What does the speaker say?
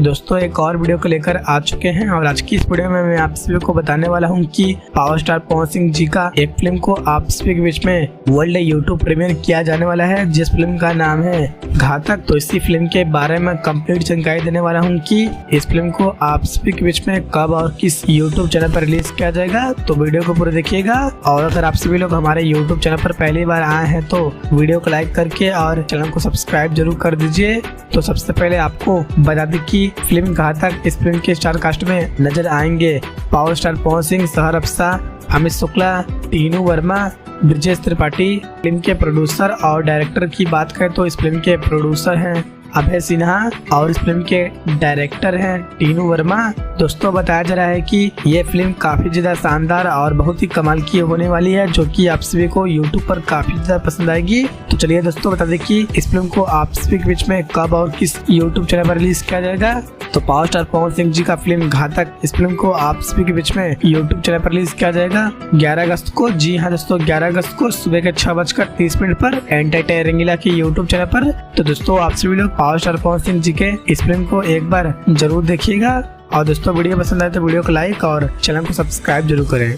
दोस्तों एक और वीडियो को लेकर आ चुके हैं और आज की इस वीडियो में मैं आप सभी को बताने वाला हूं कि पावर स्टार पवन सिंह जी का एक फिल्म को आप सभी के बीच में वर्ल्ड यूट्यूब प्रीमियर किया जाने वाला है, जिस फिल्म का नाम है घातक। तो इसी फिल्म के बारे में कंप्लीट जानकारी देने वाला हूं कि इस फिल्म को आप सभी के बीच में कब और किस यूट्यूब चैनल पर रिलीज किया जाएगा। तो वीडियो को पूरा देखिएगा और अगर आप सभी लोग हमारे यूट्यूब चैनल पर पहली बार आए हैं तो वीडियो को लाइक करके और चैनल को सब्सक्राइब जरूर कर दीजिए। तो सबसे पहले आपको बता दें कि फिल्म घातक, इस फिल्म के स्टार कास्ट में नजर आएंगे पावर स्टार पवन सिंह, सहर अफसा, अमित शुक्ला, टीनू वर्मा, ब्रिजेश त्रिपाठी। फिल्म के प्रोड्यूसर और डायरेक्टर की बात करें तो इस फिल्म के प्रोड्यूसर हैं अभय सिन्हा और इस फिल्म के डायरेक्टर हैं टीनू वर्मा। दोस्तों बताया जा रहा है कि ये फिल्म काफी ज्यादा शानदार और बहुत ही कमाल की होने वाली है, जो कि आप सभी को YouTube पर काफी ज्यादा पसंद आएगी। तो चलिए दोस्तों बता दें कि इस फिल्म को आप सभी के बीच में कब और किस YouTube चैनल पर रिलीज किया जाएगा। तो पावर स्टार पवन सिंह जी का फिल्म घातक, इस फिल्म को आप सभी के बीच में YouTube चैनल पर रिलीज किया जाएगा 11 अगस्त को। जी हाँ दोस्तों, 11 अगस्त को सुबह के 6:30 पर एंटरटेन रंगीला के YouTube चैनल पर। तो दोस्तों आप सभी लोग पावर स्टार पवन सिंह जी के इस फिल्म को एक बार जरूर देखिएगा और दोस्तों वीडियो पसंद आए तो वीडियो को लाइक और चैनल को सब्सक्राइब जरूर करें।